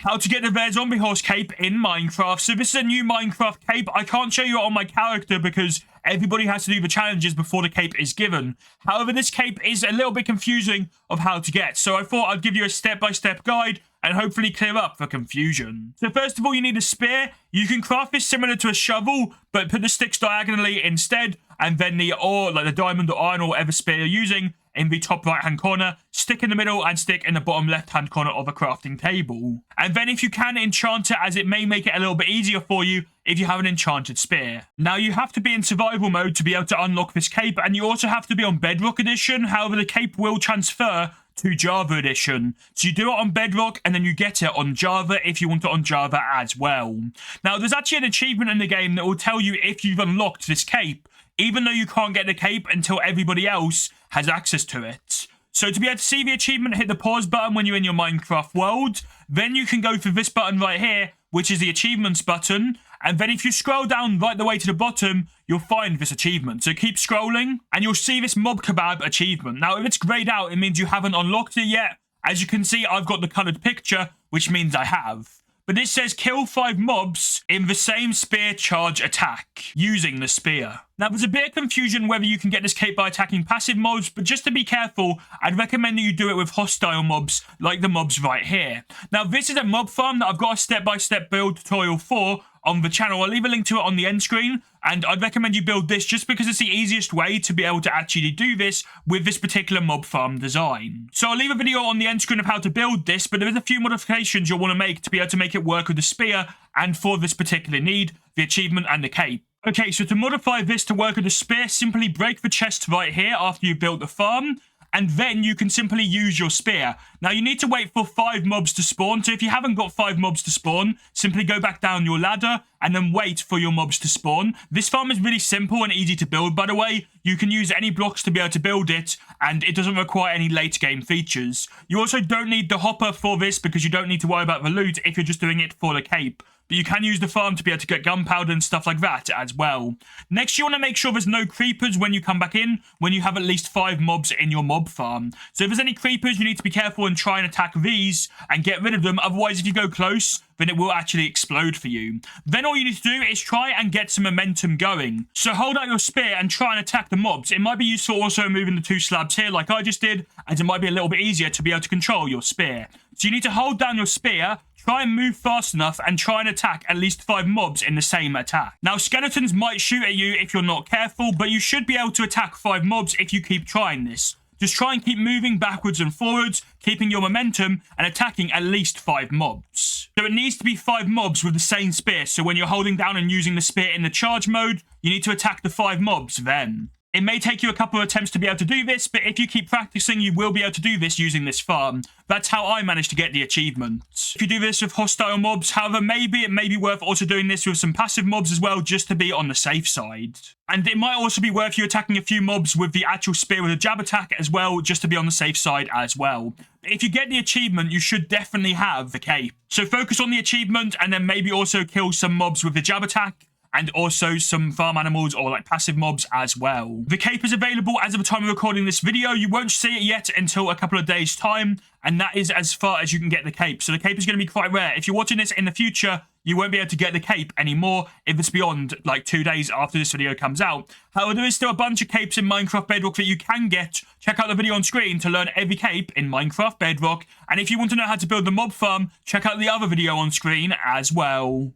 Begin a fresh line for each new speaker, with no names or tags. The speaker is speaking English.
how to get the Rare Zombie Horse cape in Minecraft. So this is a new Minecraft cape. I can't show you it on my character because everybody has to do the challenges before the cape is given. However, this cape is a little bit confusing of how to get. So I thought I'd give you a step-by-step guide and hopefully clear up the confusion. So first of all, you need a spear. You can craft this similar to a shovel, but put the sticks diagonally instead, and then the ore, like the diamond or iron or whatever spear you're using, in the top right-hand corner, stick in the middle, and stick in the bottom left-hand corner of a crafting table. And then if you can, enchant it, as it may make it a little bit easier for you if you have an enchanted spear. Now, you have to be in survival mode to be able to unlock this cape, and you also have to be on Bedrock Edition. However, the cape will transfer to Java Edition. So you do it on Bedrock, and then you get it on Java if you want it on Java as well. Now, there's actually an achievement in the game that will tell you if you've unlocked this cape, even though you can't get the cape until everybody else has access to it. So to be able to see the achievement, hit the pause button when you're in your Minecraft world. Then you can go for this button right here, which is the achievements button. And then if you scroll down right the way to the bottom, you'll find this achievement. So keep scrolling and you'll see this mob kebab achievement. Now, if it's grayed out, it means you haven't unlocked it yet. As you can see, I've got the colored picture, which means I have. But this says kill 5 mobs in the same spear charge attack using the spear. Now, there's a bit of confusion whether you can get this cape by attacking passive mobs, but just to be careful, I'd recommend that you do it with hostile mobs like the mobs right here. Now, this is a mob farm that I've got a step-by-step build tutorial for on the channel. I'll leave a link to it on the end screen, and I'd recommend you build this just because it's the easiest way to be able to actually do this with this particular mob farm design. So I'll leave a video on the end screen of how to build this, but there is a few modifications you'll want to make to be able to make it work with the spear and for this particular need, the achievement and the cape. Okay, so to modify this to work with the spear, simply break the chest right here after you've built the farm, and then you can simply use your spear. Now, you need to wait for 5 mobs to spawn, so if you haven't got 5 mobs to spawn, simply go back down your ladder and then wait for your mobs to spawn. This farm is really simple and easy to build, by the way. You can use any blocks to be able to build it, and it doesn't require any late game features. You also don't need the hopper for this because you don't need to worry about the loot if you're just doing it for the cape. But you can use the farm to be able to get gunpowder and stuff like that as well. Next, you want to make sure there's no creepers when you come back in, when you have at least 5 mobs in your mob farm. So if there's any creepers, you need to be careful and try and attack these and get rid of them. Otherwise, if you go close, then it will actually explode for you. Then all you need to do is try and get some momentum going. So hold out your spear and try and attack the mobs. It might be useful also moving the 2 slabs here like I just did, as it might be a little bit easier to be able to control your spear. So you need to hold down your spear, try and move fast enough, and try and attack at least 5 mobs in the same attack. Now, skeletons might shoot at you if you're not careful, but you should be able to attack 5 mobs if you keep trying this. Just try and keep moving backwards and forwards, keeping your momentum, and attacking at least 5 mobs. So it needs to be 5 mobs with the same spear, so when you're holding down and using the spear in the charge mode, you need to attack the 5 mobs then. It may take you a couple of attempts to be able to do this, but if you keep practicing, you will be able to do this using this farm. That's how I managed to get the achievement. If you do this with hostile mobs, however, maybe it may be worth also doing this with some passive mobs as well, just to be on the safe side. And it might also be worth you attacking a few mobs with the actual spear with a jab attack as well, just to be on the safe side as well. If you get the achievement, you should definitely have the cape. So focus on the achievement, and then maybe also kill some mobs with the jab attack, and also some farm animals or like passive mobs as well. The cape is available as of the time of recording this video. You won't see it yet until a couple of days time, and that is as far as you can get the cape. So the cape is going to be quite rare. If you're watching this in the future, you won't be able to get the cape anymore if it's beyond like 2 days after this video comes out. However, there is still a bunch of capes in Minecraft Bedrock that you can get. Check out the video on screen to learn every cape in Minecraft Bedrock. And if you want to know how to build the mob farm, check out the other video on screen as well.